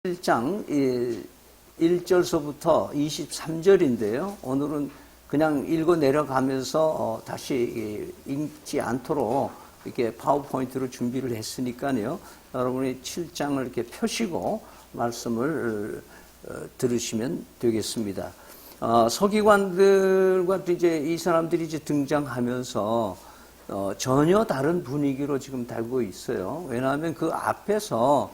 1장 1절서부터 23절인데요. 오늘은 그냥 읽어 내려가면서 다시 읽지 않도록 이렇게 파워포인트로 준비를 했으니까요. 여러분이 7장을 이렇게 펴시고 말씀을 들으시면 되겠습니다. 서기관들과 이제 이 사람들이 이제 등장하면서 전혀 다른 분위기로 지금 달고 있어요. 왜냐하면 그 앞에서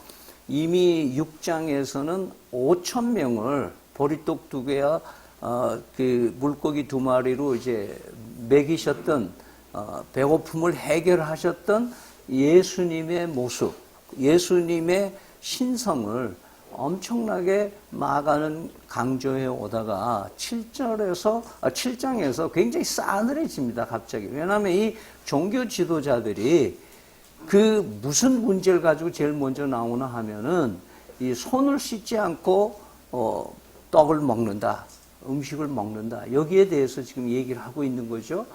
이미 6장에서는 5,000명을 보리떡 2개와 그 물고기 2마리로 이제 먹이셨던 배고픔을 해결하셨던 예수님의 모습, 예수님의 신성을 엄청나게 마가는 강조해 오다가 7장에서 굉장히 싸늘해집니다, 갑자기. 왜냐하면 이 종교 지도자들이 그 무슨 문제를 가지고 제일 먼저 나오나 하면은 이 손을 씻지 않고 떡을 먹는다, 음식을 먹는다. 여기에 대해서 지금 얘기를 하고 있는 거죠.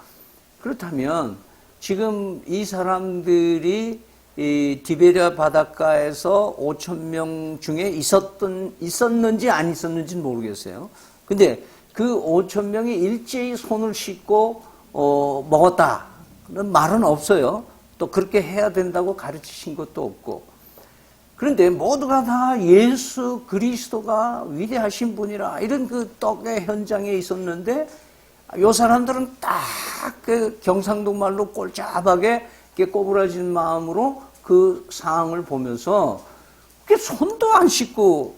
그렇다면 지금 이 사람들이 이 디베랴 바닷가에서 5,000명 중에 있었는지 안 있었는지는 모르겠어요. 근데 그 5,000명이 일제히 손을 씻고 먹었다는 말은 없어요. 또 그렇게 해야 된다고 가르치신 것도 없고. 그런데 모두가 다 예수 그리스도가 위대하신 분이라 이런 그 떡의 현장에 있었는데 이 사람들은 딱 그 경상도 말로 꼴짝하게 꼬부라진 마음으로 그 상황을 보면서 손도 안 씻고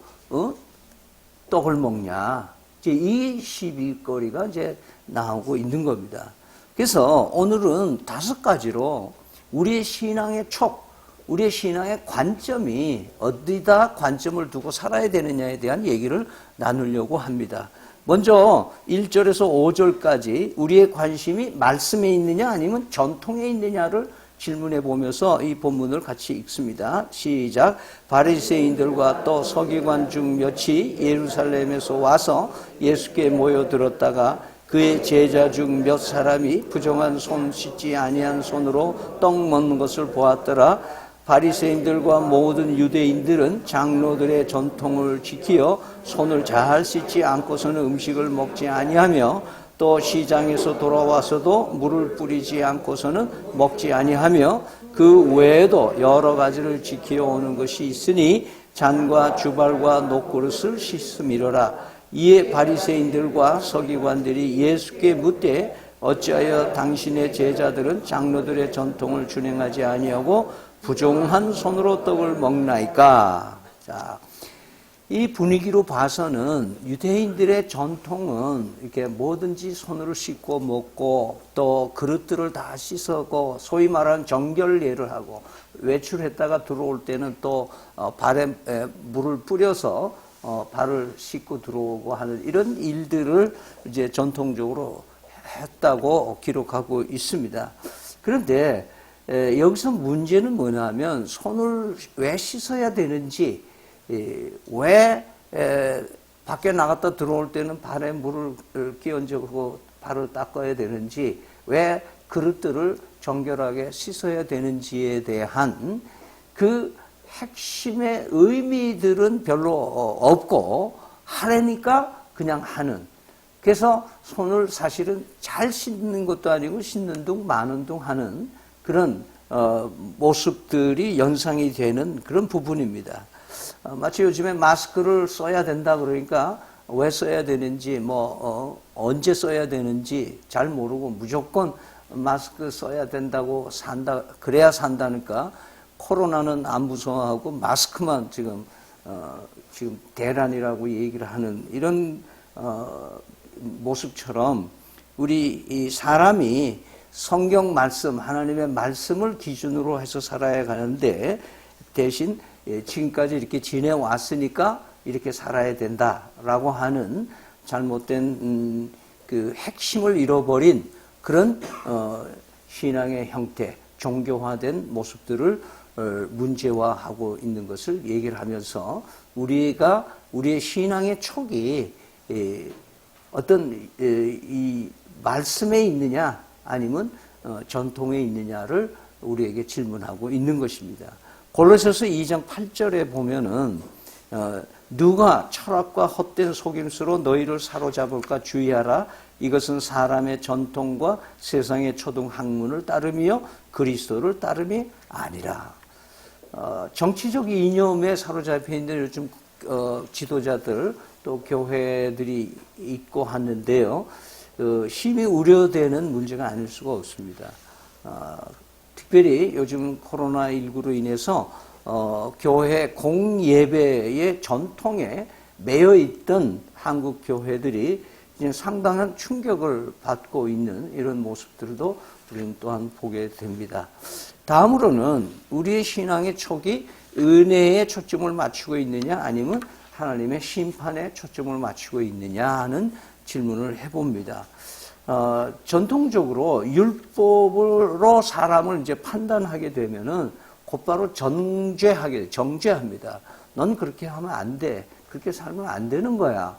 떡을 먹냐. 이제 이 시비거리가 이제 나오고 있는 겁니다. 그래서 오늘은 5가지로 우리의 신앙의 촉, 우리의 신앙의 관점이 어디다 관점을 두고 살아야 되느냐에 대한 얘기를 나누려고 합니다. 먼저 1절에서 5절까지 우리의 관심이 말씀에 있느냐 아니면 전통에 있느냐를 질문해 보면서 이 본문을 같이 읽습니다. 시작. 바리새인들과 또 서기관 중 몇이 예루살렘에서 와서 예수께 모여들었다가 그의 제자 중 몇 사람이 부정한 손 씻지 아니한 손으로 떡 먹는 것을 보았더라. 바리새인들과 모든 유대인들은 장로들의 전통을 지키어 손을 잘 씻지 않고서는 음식을 먹지 아니하며 또 시장에서 돌아와서도 물을 뿌리지 않고서는 먹지 아니하며 그 외에도 여러 가지를 지키어 오는 것이 있으니 잔과 주발과 녹그릇을 씻음이로라. 이에 바리새인들과 서기관들이 예수께 묻되 어찌하여 당신의 제자들은 장로들의 전통을 준행하지 아니하고 부정한 손으로 떡을 먹나이까? 자, 이 분위기로 봐서는 유대인들의 전통은 이렇게 뭐든지 손으로 씻고 먹고 또 그릇들을 다 씻고 소위 말하는 정결례를 하고 외출했다가 들어올 때는 또 발에 물을 뿌려서 발을 씻고 들어오고 하는 이런 일들을 이제 전통적으로 했다고 기록하고 있습니다. 그런데 여기서 문제는 뭐냐면 손을 왜 씻어야 되는지, 왜 밖에 나갔다 들어올 때는 발에 물을 끼얹고 발을 닦아야 되는지, 왜 그릇들을 정결하게 씻어야 되는지에 대한 그 핵심의 의미들은 별로 없고 하려니까 그냥 하는. 그래서 손을 사실은 잘 씻는 것도 아니고 씻는 둥 마는 둥 하는 그런 모습들이 연상이 되는 그런 부분입니다. 마치 요즘에 마스크를 써야 된다 그러니까 왜 써야 되는지 언제 써야 되는지 잘 모르고 무조건 마스크 써야 된다고 산다 그래야 산다니까 코로나는 안 무서워하고 마스크만 지금 대란이라고 얘기를 하는 이런 모습처럼 우리 이 사람이 성경 말씀, 하나님의 말씀을 기준으로 해서 살아야 하는데 대신 지금까지 이렇게 지내왔으니까 이렇게 살아야 된다라고 하는 잘못된 그 핵심을 잃어버린 그런 신앙의 형태, 종교화된 모습들을 문제화하고 있는 것을 얘기를 하면서 우리가 우리의 신앙의 촉이 어떤 이 말씀에 있느냐 아니면 전통에 있느냐를 우리에게 질문하고 있는 것입니다. 골로새서 2장 8절에 보면은 누가 철학과 헛된 속임수로 너희를 사로잡을까 주의하라. 이것은 사람의 전통과 세상의 초등 학문을 따름이요 그리스도를 따름이 아니라. 정치적 이념에 사로잡혀 있는 요즘 지도자들 또 교회들이 있고 하는데요. 심히 우려되는 문제가 아닐 수가 없습니다. 특별히 요즘 코로나19로 인해서 교회 공예배의 전통에 매여 있던 한국 교회들이 이제 상당한 충격을 받고 있는 이런 모습들도 우리는 또한 보게 됩니다. 다음으로는 우리의 신앙의 촉이 은혜에 초점을 맞추고 있느냐 아니면 하나님의 심판에 초점을 맞추고 있느냐 하는 질문을 해봅니다. 전통적으로 율법으로 사람을 이제 판단하게 되면은 곧바로 정죄합니다. 넌 그렇게 하면 안 돼. 그렇게 살면 안 되는 거야.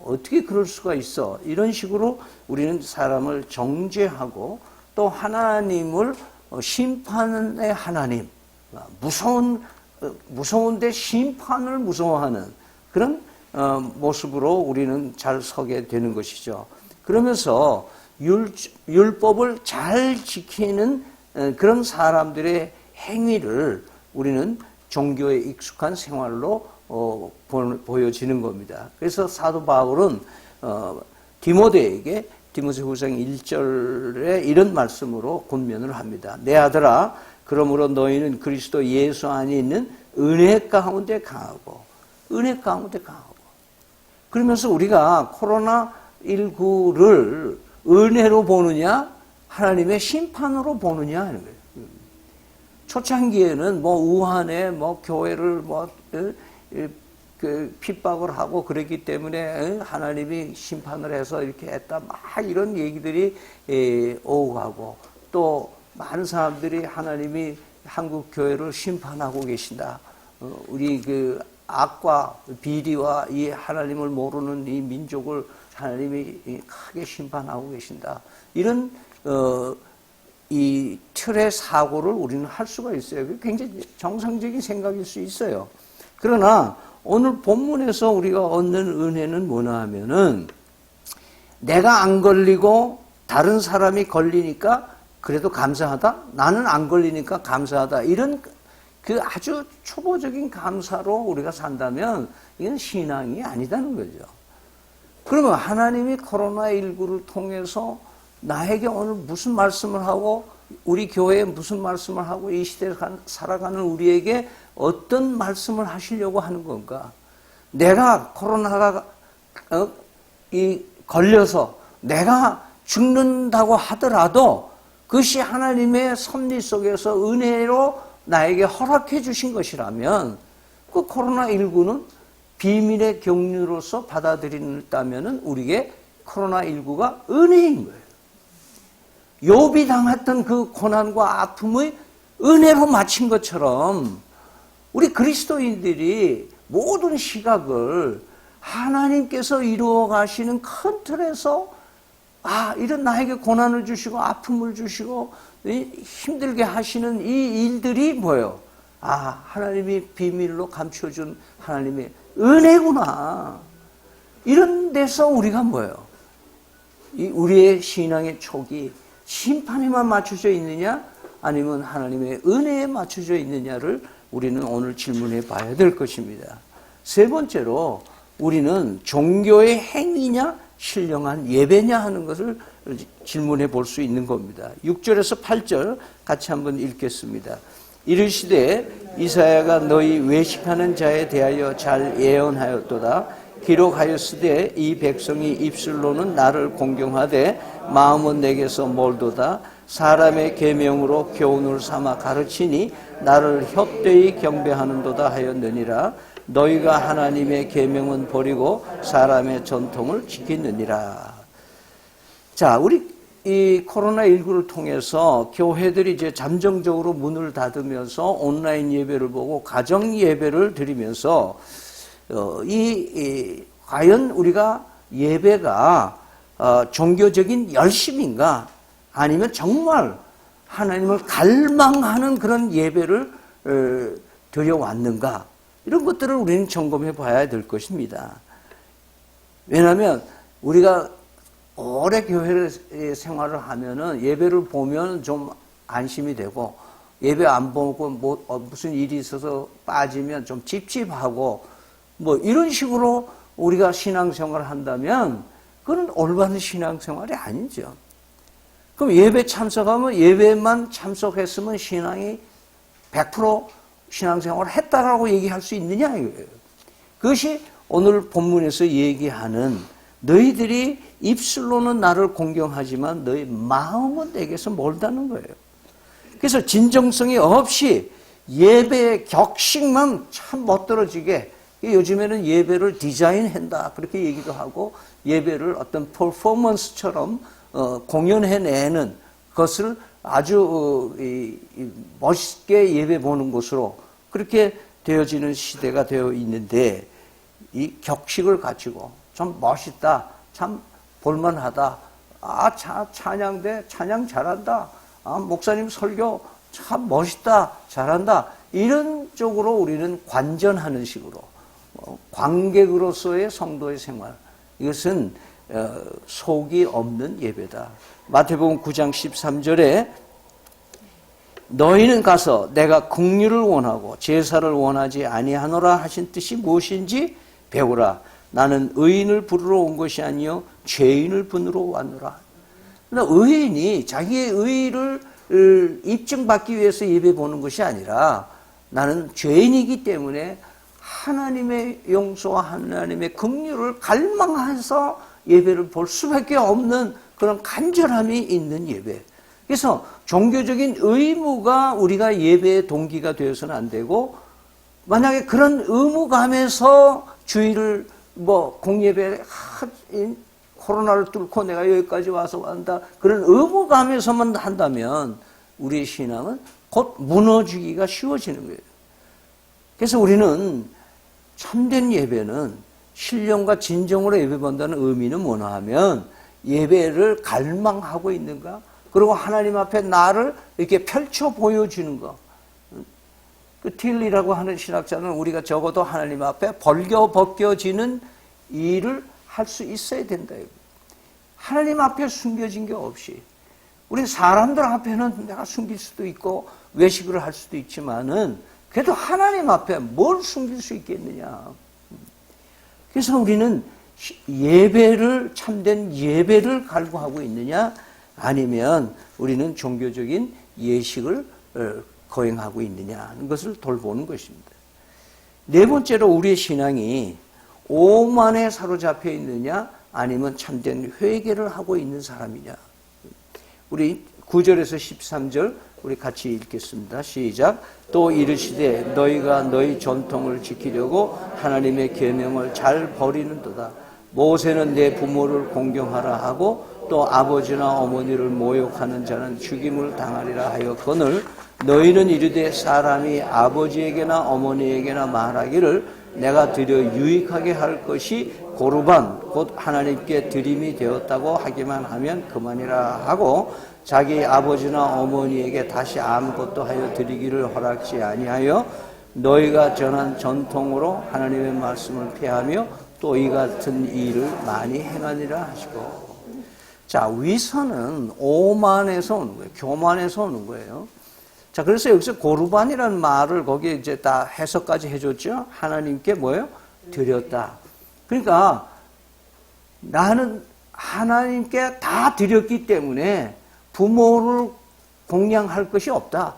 어떻게 그럴 수가 있어. 이런 식으로 우리는 사람을 정죄하고 또 하나님을 심판의 하나님, 무서운데 심판을 무서워하는 그런 모습으로 우리는 잘 서게 되는 것이죠. 그러면서 율법을 잘 지키는 그런 사람들의 행위를 우리는 종교에 익숙한 생활로 보여지는 겁니다. 그래서 사도 바울은 디모데에게 디모데후서 1절에 이런 말씀으로 권면을 합니다. 내 아들아, 그러므로 너희는 그리스도 예수 안에 있는 은혜 가운데 강하고 그러면서 우리가 코로나19를 은혜로 보느냐 하나님의 심판으로 보느냐 하는 거예요. 초창기에는 우한에 교회를 핍박을 하고 그랬기 때문에 하나님이 심판을 해서 이렇게 했다 막 이런 얘기들이 오고 가고 또 많은 사람들이 하나님이 한국 교회를 심판하고 계신다. 우리 악과 비리와 이 하나님을 모르는 이 민족을 하나님이 크게 심판하고 계신다. 이런 이 틀의 사고를 우리는 할 수가 있어요. 굉장히 정상적인 생각일 수 있어요. 그러나 오늘 본문에서 우리가 얻는 은혜는 뭐냐 하면은 내가 안 걸리고 다른 사람이 걸리니까 그래도 감사하다. 나는 안 걸리니까 감사하다. 이런 아주 초보적인 감사로 우리가 산다면 이건 신앙이 아니다는 거죠. 그러면 하나님이 코로나19를 통해서 나에게 오늘 무슨 말씀을 하고 우리 교회에 무슨 말씀을 하고 이 시대에 살아가는 우리에게 어떤 말씀을 하시려고 하는 건가? 내가 코로나가 걸려서 내가 죽는다고 하더라도 그것이 하나님의 섭리 속에서 은혜로 나에게 허락해 주신 것이라면 그 코로나19는 비밀의 경륜으로서 받아들인다면 우리에게 코로나19가 은혜인 거예요. 욥이 당했던 그 고난과 아픔의 은혜로 마친 것처럼 우리 그리스도인들이 모든 시각을 하나님께서 이루어 가시는 큰 틀에서 이런 나에게 고난을 주시고 아픔을 주시고 힘들게 하시는 이 일들이 뭐예요? 하나님이 비밀로 감춰준 하나님의 은혜구나. 이런 데서 우리가 뭐예요? 우리의 신앙의 촉이 심판에만 맞춰져 있느냐 아니면 하나님의 은혜에 맞춰져 있느냐를 우리는 오늘 질문해 봐야 될 것입니다. 세 번째로 우리는 종교의 행위냐 신령한 예배냐 하는 것을 질문해 볼 수 있는 겁니다. 6절에서 8절 같이 한번 읽겠습니다. 이르시되 이사야가 너희 외식하는 자에 대하여 잘 예언하였도다. 기록하였으되 이 백성이 입술로는 나를 공경하되 마음은 내게서 멀도다. 사람의 계명으로 교훈을 삼아 가르치니 나를 헛되이 경배하는도다 하였느니라. 너희가 하나님의 계명은 버리고 사람의 전통을 지키느니라. 자, 우리 이 코로나19를 통해서 교회들이 이제 잠정적으로 문을 닫으면서 온라인 예배를 보고 가정 예배를 드리면서 과연 우리가 예배가 종교적인 열심인가 아니면 정말 하나님을 갈망하는 그런 예배를 드려왔는가 이런 것들을 우리는 점검해 봐야 될 것입니다. 왜냐하면 우리가 오래 교회 생활을 하면은 예배를 보면 좀 안심이 되고, 예배 안 보고 무슨 일이 있어서 빠지면 좀 찝찝하고, 뭐 이런 식으로 우리가 신앙생활을 한다면 그건 올바른 신앙생활이 아니죠. 그럼 예배 참석하면 예배만 참석했으면 신앙이 100% 신앙생활을 했다라고 얘기할 수 있느냐 이거예요. 그것이 오늘 본문에서 얘기하는 너희들이 입술로는 나를 공경하지만 너희 마음은 내게서 멀다는 거예요. 그래서 진정성이 없이 예배의 격식만 참 멋들어지게, 요즘에는 예배를 디자인한다 그렇게 얘기도 하고, 예배를 어떤 퍼포먼스처럼 공연해내는 것을 아주 멋있게 예배 보는 것으로 그렇게 되어지는 시대가 되어 있는데, 이 격식을 갖추고 좀 멋있다, 참 볼만하다, 찬양대 찬양 잘한다, 목사님 설교 참 멋있다, 잘한다, 이런 쪽으로 우리는 관전하는 식으로 관객으로서의 성도의 생활, 이것은 속이 없는 예배다. 마태복음 9장 13절에 너희는 가서 내가 긍휼을 원하고 제사를 원하지 아니하노라 하신 뜻이 무엇인지 배우라. 나는 의인을 부르러 온 것이 아니요 죄인을 부르러 왔노라. 그러니까 의인이 자기의 의를 입증받기 위해서 예배 보는 것이 아니라, 나는 죄인이기 때문에 하나님의 용서와 하나님의 긍휼을 갈망해서 예배를 볼 수밖에 없는 그런 간절함이 있는 예배. 그래서 종교적인 의무가 우리가 예배의 동기가 되어서는 안 되고, 만약에 그런 의무감에서 주일을 공예배 코로나를 뚫고 내가 여기까지 와서 한다, 그런 의무감에서만 한다면 우리의 신앙은 곧 무너지기가 쉬워지는 거예요. 그래서 우리는 참된 예배는 신령과 진정으로 예배본다는 의미는 뭐냐 하면, 예배를 갈망하고 있는가, 그리고 하나님 앞에 나를 이렇게 펼쳐 보여주는 거. 그 틸리라고 하는 신학자는 우리가 적어도 하나님 앞에 벗겨지는 일을 할 수 있어야 된다. 하나님 앞에 숨겨진 게 없이, 우리 사람들 앞에는 내가 숨길 수도 있고 외식을 할 수도 있지만은 그래도 하나님 앞에 뭘 숨길 수 있겠느냐. 그래서 우리는 예배를, 참된 예배를 갈구하고 있느냐, 아니면 우리는 종교적인 예식을 거행하고 있느냐 하는 것을 돌보는 것입니다. 네 번째로 우리의 신앙이 오만에 사로잡혀 있느냐, 아니면 참된 회개를 하고 있는 사람이냐. 우리 9절에서 13절 우리 같이 읽겠습니다. 시작. 또 이르시되 너희가 너희 전통을 지키려고 하나님의 계명을 잘 버리는도다. 모세는 내 부모를 공경하라 하고 또 아버지나 어머니를 모욕하는 자는 죽임을 당하리라 하였거늘 너희는 이르되 사람이 아버지에게나 어머니에게나 말하기를 내가 드려 유익하게 할 것이 고르반 곧 하나님께 드림이 되었다고 하기만 하면 그만이라 하고 자기 아버지나 어머니에게 다시 아무것도 하여 드리기를 허락지 아니하여 너희가 전한 전통으로 하나님의 말씀을 폐하며 또 이 같은 일을 많이 행하니라 하시고. 자, 위선은 오만에서 오는 거예요. 교만에서 오는 거예요. 자, 그래서 여기서 고르반이라는 말을 거기에 이제 다 해석까지 해줬죠. 하나님께 뭐예요? 드렸다. 그러니까 나는 하나님께 다 드렸기 때문에 부모를 공양할 것이 없다.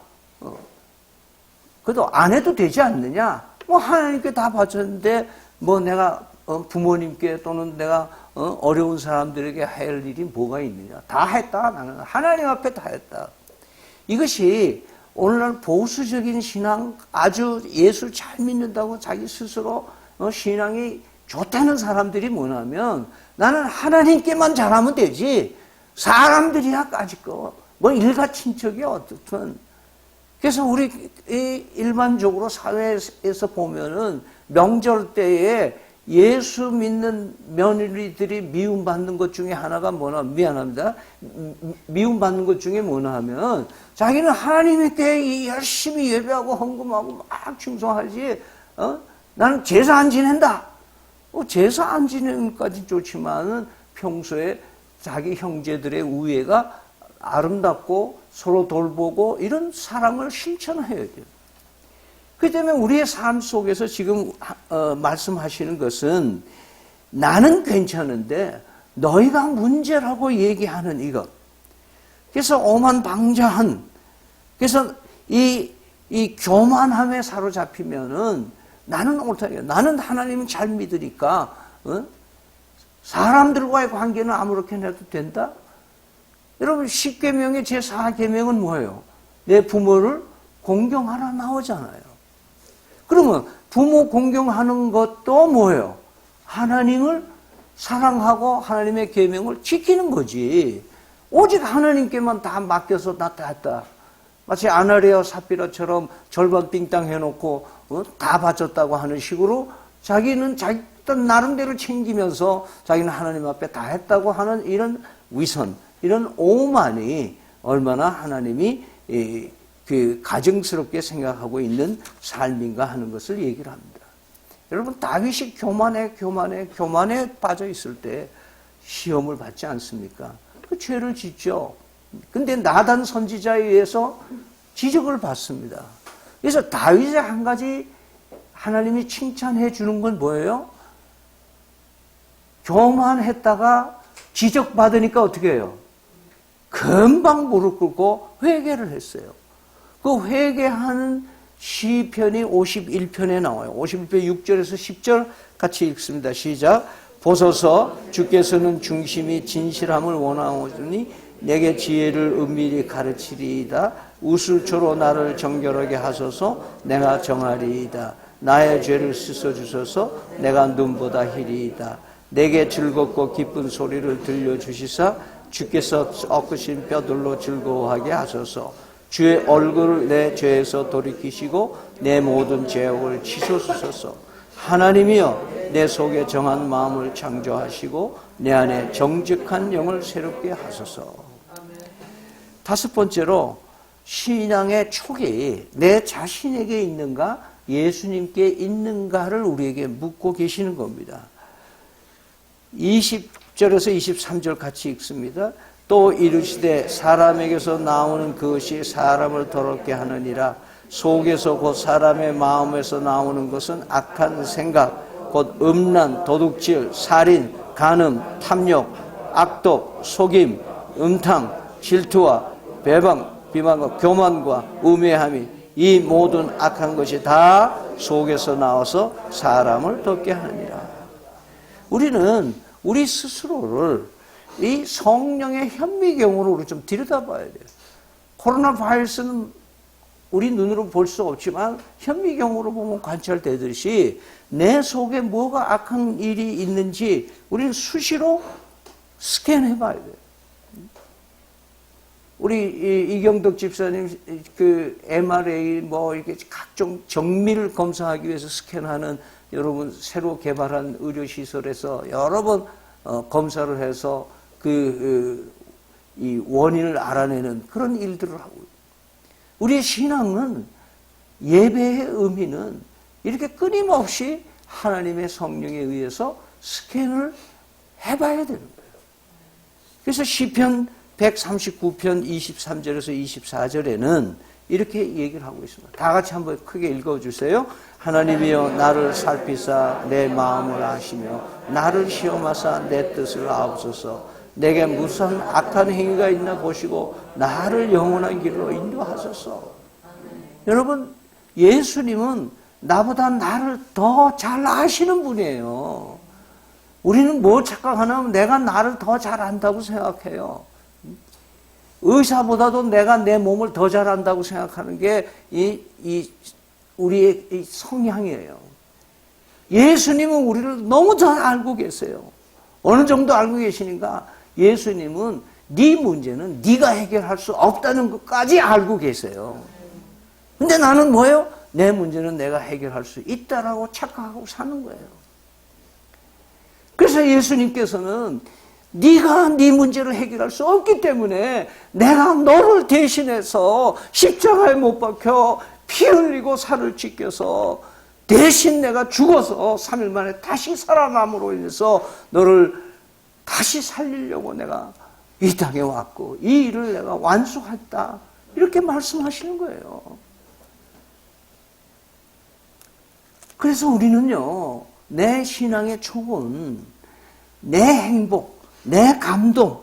그래도 안 해도 되지 않느냐? 하나님께 다 바쳤는데 내가 부모님께 또는 내가 어려운 사람들에게 할 일이 뭐가 있느냐? 다 했다. 나는 하나님 앞에 다 했다. 이것이 오늘날 보수적인 신앙, 아주 예수를 잘 믿는다고 자기 스스로 신앙이 좋다는 사람들이 뭐냐면 나는 하나님께만 잘하면 되지 사람들이야 까짓거 일가 친척이 어떻든. 그래서 우리 일반적으로 사회에서 보면은 명절 때에 예수 믿는 며느리들이 미움받는 것 중에 하나가 미안합니다. 미움받는 것 중에 뭐냐 하면 자기는 하나님께 열심히 예배하고 헌금하고 막 충성하지, 나는 제사 안 지낸다. 제사 안 지내는 것까지 좋지만은 평소에 자기 형제들의 우애가 아름답고 서로 돌보고 이런 사랑을 실천해야 돼요. 그렇기 때문에 우리의 삶 속에서 지금 말씀하시는 것은 나는 괜찮은데 너희가 문제라고 얘기하는 이것. 그래서 오만방자한, 그래서 이 교만함에 사로잡히면은 나는 옳다요. 나는 하나님은 잘 믿으니까 사람들과의 관계는 아무렇게나 해도 된다? 여러분 10계명의 제4계명은 뭐예요? 내 부모를 공경하라 나오잖아요. 그러면 부모 공경하는 것도 뭐예요? 하나님을 사랑하고 하나님의 계명을 지키는 거지. 오직 하나님께만 다 맡겨서 다 했다. 마치 아나리아와 삽비라처럼 절반 빙땅 해놓고 다 바쳤다고 하는 식으로 자기는 자기 나름대로 챙기면서 자기는 하나님 앞에 다 했다고 하는 이런 위선, 이런 오만이 얼마나 하나님이 그 가증스럽게 생각하고 있는 삶인가 하는 것을 얘기를 합니다. 여러분 다윗이 교만에 빠져 있을 때 시험을 받지 않습니까? 그 죄를 짓죠. 근데 나단 선지자에 의해서 지적을 받습니다. 그래서 다윗의 한 가지 하나님이 칭찬해 주는 건 뭐예요? 교만했다가 지적받으니까 어떻게 해요? 금방 무릎 꿇고 회개를 했어요. 그 회개하는 시편이 51편에 나와요. 51편 6절에서 10절 같이 읽습니다. 시작. 보소서 주께서는 중심이 진실함을 원하오니 내게 지혜를 은밀히 가르치리이다. 우슬초로 나를 정결하게 하소서. 내가 정하리이다. 나의 죄를 씻어주소서. 내가 눈보다 희리이다. 내게 즐겁고 기쁜 소리를 들려주시사 주께서 꺾으신 뼈들로 즐거워하게 하소서. 주의 얼굴을 내 죄에서 돌이키시고 내 모든 죄악을 치소서서. 하나님이여 내 속에 정한 마음을 창조하시고 내 안에 정직한 영을 새롭게 하소서. 다섯 번째로 신앙의 촉이 내 자신에게 있는가 예수님께 있는가를 우리에게 묻고 계시는 겁니다. 20절에서 23절 같이 읽습니다. 또 이르시되 사람에게서 나오는 그것이 사람을 더럽게 하느니라. 속에서 곧 사람의 마음에서 나오는 것은 악한 생각, 곧 음란, 도둑질, 살인, 간음, 탐욕, 악독, 속임, 음탕, 질투와 배방, 비방과 교만과 우매함이 이 모든 악한 것이 다 속에서 나와서 사람을 덥게 하느니라. 우리는 우리 스스로를 이 성령의 현미경으로 우리 좀 들여다봐야 돼요. 코로나 바이러스는 우리 눈으로 볼 수 없지만 현미경으로 보면 관찰되듯이 내 속에 뭐가 악한 일이 있는지 우리는 수시로 스캔해 봐야 돼요. 우리 이경덕 집사님 그 MRA 뭐 이렇게 각종 정밀 검사하기 위해서 스캔하는 여러분 새로 개발한 의료 시설에서 여러 번 검사를 해서 이 원인을 알아내는 그런 일들을 하고 있어요. 우리의 신앙은 예배의 의미는 이렇게 끊임없이 하나님의 성령에 의해서 스캔을 해봐야 되는 거예요. 그래서 시편 139편 23절에서 24절에는 이렇게 얘기를 하고 있습니다. 다 같이 한번 크게 읽어주세요. 하나님이여 나를 살피사 내 마음을 아시며 나를 시험하사 내 뜻을 아옵소서. 내게 무슨 악한 행위가 있나 보시고 나를 영원한 길로 인도하소서. 여러분 예수님은 나보다 나를 더 잘 아시는 분이에요. 우리는 뭐 착각하냐면 내가 나를 더 잘 안다고 생각해요. 의사보다도 내가 내 몸을 더 잘 안다고 생각하는 게 우리의 이 성향이에요. 예수님은 우리를 너무 잘 알고 계세요. 어느 정도 알고 계시니까 예수님은 네 문제는 네가 해결할 수 없다는 것까지 알고 계세요. 근데 나는 뭐예요? 내 문제는 내가 해결할 수 있다라고 착각하고 사는 거예요. 그래서 예수님께서는 네가 네 문제를 해결할 수 없기 때문에 내가 너를 대신해서 십자가에 못 박혀 피 흘리고 살을 찢겨서 대신 내가 죽어서 3일 만에 다시 살아남으로 인해서 너를 다시 살리려고 내가 이 땅에 왔고 이 일을 내가 완수했다. 이렇게 말씀하시는 거예요. 그래서 우리는요, 내 신앙의 촉은 내 행복, 내 감동,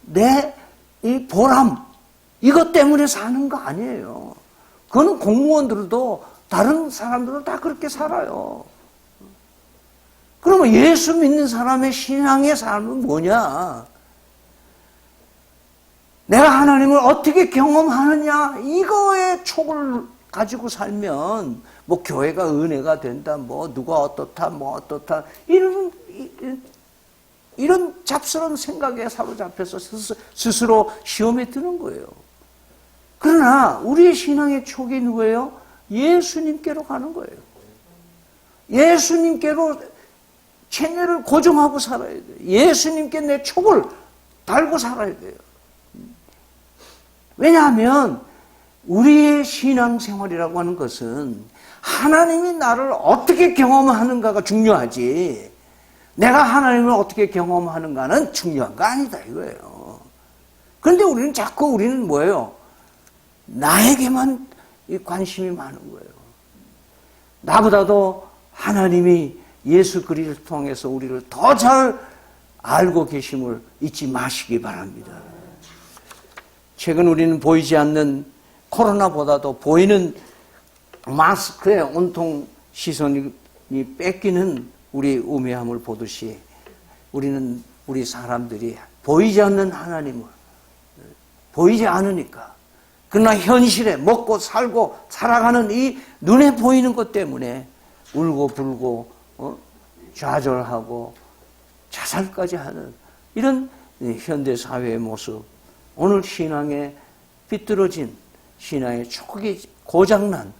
내 이 보람, 이것 때문에 사는 거 아니에요. 그거는 공무원들도 다른 사람들은 다 그렇게 살아요. 그러면 예수 믿는 사람의 신앙의 삶은 뭐냐? 내가 하나님을 어떻게 경험하느냐, 이거에 촉을 가지고 살면 뭐 교회가 은혜가 된다, 뭐 누가 어떻다, 뭐 어떻다, 이런 잡스러운 생각에 사로잡혀서 스스로 시험에 드는 거예요. 그러나 우리의 신앙의 촉이 누구예요? 예수님께로 가는 거예요. 예수님께로 체면을 고정하고 살아야 돼요. 예수님께 내 촉을 달고 살아야 돼요. 왜냐하면 우리의 신앙생활이라고 하는 것은 하나님이 나를 어떻게 경험하는가가 중요하지, 내가 하나님을 어떻게 경험하는가는 중요한 거 아니다 이거예요. 그런데 우리는 뭐예요? 나에게만 관심이 많은 거예요. 나보다도 하나님이 예수 그리스도를 통해서 우리를 더 잘 알고 계심을 잊지 마시기 바랍니다. 최근 우리는 보이지 않는 코로나보다도 보이는 마스크에 온통 시선이 뺏기는 우리 우매함을 보듯이 우리 사람들이 보이지 않는 하나님을 보이지 않으니까, 그러나 현실에 먹고 살고 살아가는 이 눈에 보이는 것 때문에 울고 불고 좌절하고 자살까지 하는 이런 현대 사회의 모습, 오늘 신앙에 삐뚤어진 신앙의 촉이 고장난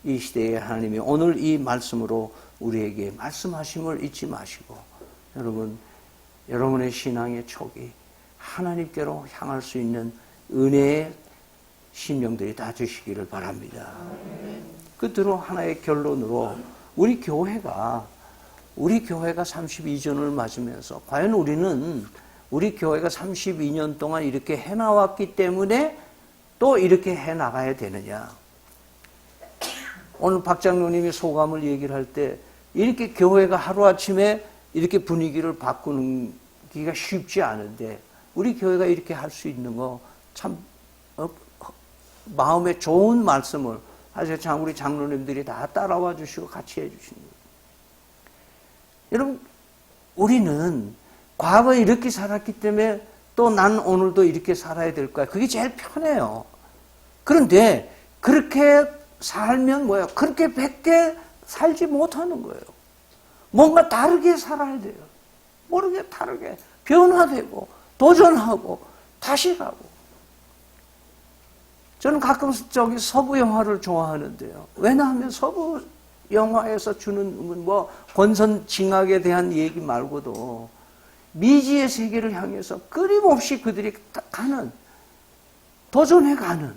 이 시대에 하나님이 오늘 이 말씀으로 우리에게 말씀하심을 잊지 마시고, 여러분의 신앙의 촉이 하나님께로 향할 수 있는 은혜의 심령들이 다 되시기를 바랍니다. 끝으로 하나의 결론으로 우리 교회가 32전을 맞으면서 과연 우리 교회가 32년 동안 이렇게 해나왔기 때문에 또 이렇게 해나가야 되느냐. 오늘 박 장로님이 소감을 얘기를 할 때 이렇게 교회가 하루아침에 이렇게 분위기를 바꾸기가 쉽지 않은데 우리 교회가 이렇게 할 수 있는 거 참 마음에 좋은 말씀을 사실 우리 장로님들이 다 따라와 주시고 같이 해 주시는 거예요. 여러분, 우리는 과거에 이렇게 살았기 때문에 또 난 오늘도 이렇게 살아야 될 거야. 그게 제일 편해요. 그런데 그렇게 살면 뭐예요? 그렇게 밖에 살지 못하는 거예요. 뭔가 다르게 살아야 돼요. 모르게 다르게 변화되고 도전하고 다시 가고. 저는 가끔 서부 영화를 좋아하는데요. 왜냐하면 서부 영화에서 주는 뭐 권선징악에 대한 얘기 말고도 미지의 세계를 향해서 끊임없이 그들이 가는, 도전해가는,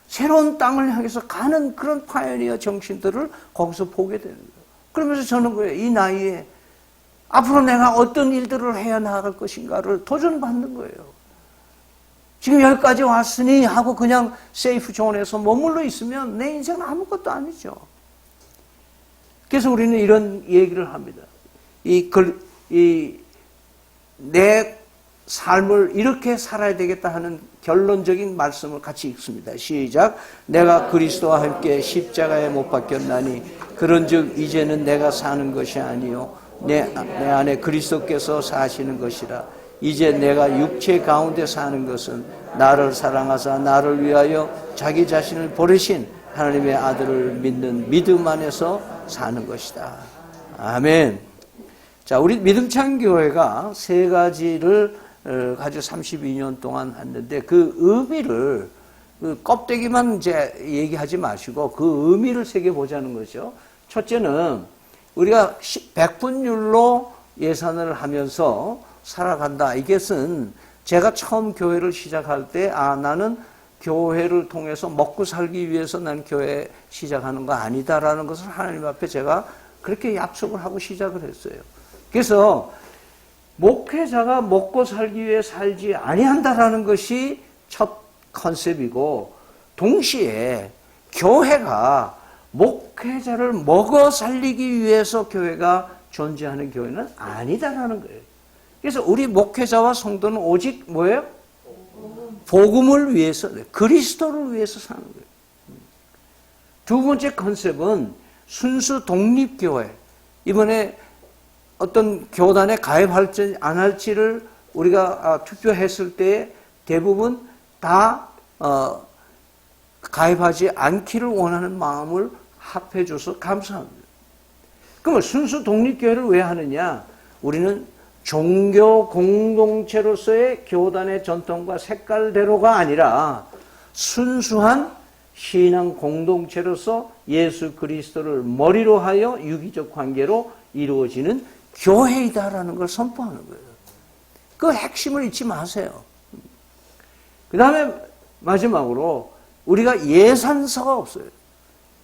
새로운 땅을 향해서 가는 그런 파이어니어 정신들을 거기서 보게 되는 거예요. 그러면서 저는 이 나이에 앞으로 내가 어떤 일들을 해야 나갈 것인가를 도전받는 거예요. 지금 여기까지 왔으니 하고 그냥 세이프 존에서 머물러 있으면 내 인생은 아무것도 아니죠. 그래서 우리는 이런 얘기를 합니다. 내 삶을 이렇게 살아야 되겠다 하는 결론적인 말씀을 같이 읽습니다. 시작. 내가 그리스도와 함께 십자가에 못 박혔나니 그런즉 이제는 내가 사는 것이 아니요 내 안에 그리스도께서 사시는 것이라. 이제 내가 육체 가운데 사는 것은 나를 사랑하사 나를 위하여 자기 자신을 버리신 하나님의 아들을 믿는 믿음 안에서 사는 것이다. 아멘. 자, 우리 믿음찬 교회가 세 가지를 가지고 32년 동안 했는데 그 의미를 껍데기만 이제 얘기하지 마시고 그 의미를 새겨보자는 거죠. 첫째는 우리가 100분율로 예산을 하면서 살아간다. 이것은 제가 처음 교회를 시작할 때 나는 교회를 통해서 먹고 살기 위해서 난 교회 시작하는 거 아니다라는 것을 하나님 앞에 제가 그렇게 약속을 하고 시작을 했어요. 그래서 목회자가 먹고 살기 위해 살지 아니한다라는 것이 첫 컨셉이고, 동시에 교회가 목회자를 먹어 살리기 위해서 교회가 존재하는 교회는 아니다라는 거예요. 그래서 우리 목회자와 성도는 오직 뭐예요? 복음을 위해서, 그리스도를 위해서 사는 거예요. 두 번째 컨셉은 순수 독립교회. 이번에 어떤 교단에 가입할지 안 할지를 우리가 투표했을 때 대부분 다 가입하지 않기를 원하는 마음을 합해줘서 감사합니다. 그러면 순수 독립교회를 왜 하느냐? 우리는 종교 공동체로서의 교단의 전통과 색깔대로가 아니라 순수한 신앙 공동체로서 예수 그리스도를 머리로 하여 유기적 관계로 이루어지는 교회이다라는 걸 선포하는 거예요. 그 핵심을 잊지 마세요. 그 다음에 마지막으로 우리가 예산서가 없어요.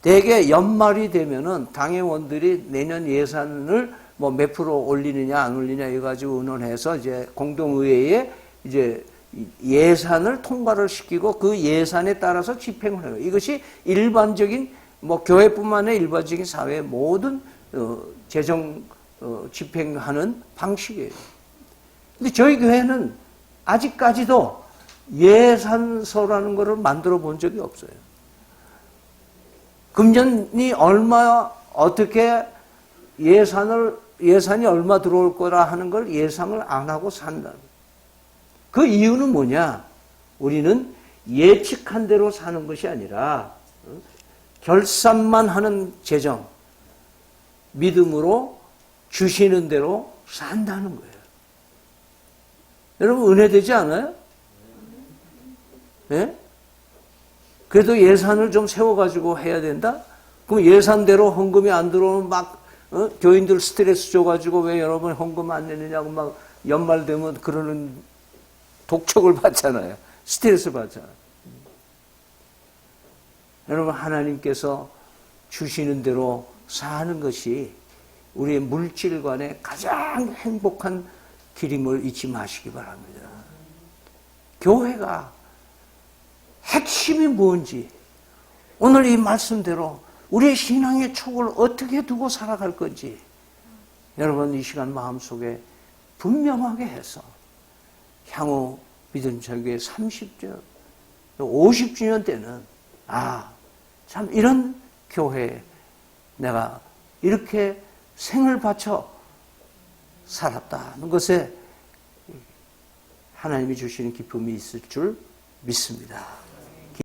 대개 연말이 되면은 당회원들이 내년 예산을 뭐 몇 프로 올리느냐 안 올리느냐 이거 가지고 의논해서 이제 공동의회에 이제 예산을 통과를 시키고 그 예산에 따라서 집행을 해요. 이것이 일반적인 뭐 교회뿐만 아니라 일반적인 사회의 모든 재정 집행하는 방식이에요. 근데 저희 교회는 아직까지도 예산서라는 것을 만들어 본 적이 없어요. 금년이 얼마 어떻게 예산이 얼마 들어올 거라 하는 걸 예상을 안 하고 산다. 그 이유는 뭐냐? 우리는 예측한 대로 사는 것이 아니라 결산만 하는 재정, 믿음으로 주시는 대로 산다는 거예요. 여러분 은혜되지 않아요? 네? 그래도 예산을 좀 세워가지고 해야 된다? 그럼 예산대로 헌금이 안 들어오면 막 교인들 스트레스 줘가지고 왜 여러분 헌금 안 내느냐고 막 연말 되면 그러는 독촉을 받잖아요. 스트레스 받잖아요. 여러분 하나님께서 주시는 대로 사는 것이 우리의 물질관의 가장 행복한 길임을 잊지 마시기 바랍니다. 교회가 핵심이 뭔지, 오늘 이 말씀대로 우리의 신앙의 촉을 어떻게 두고 살아갈 건지 여러분 이 시간 마음속에 분명하게 해서 향후 믿음 설교의 30주년, 50주년 때는 참 이런 교회에 내가 이렇게 생을 바쳐 살았다는 것에 하나님이 주시는 기쁨이 있을 줄 믿습니다.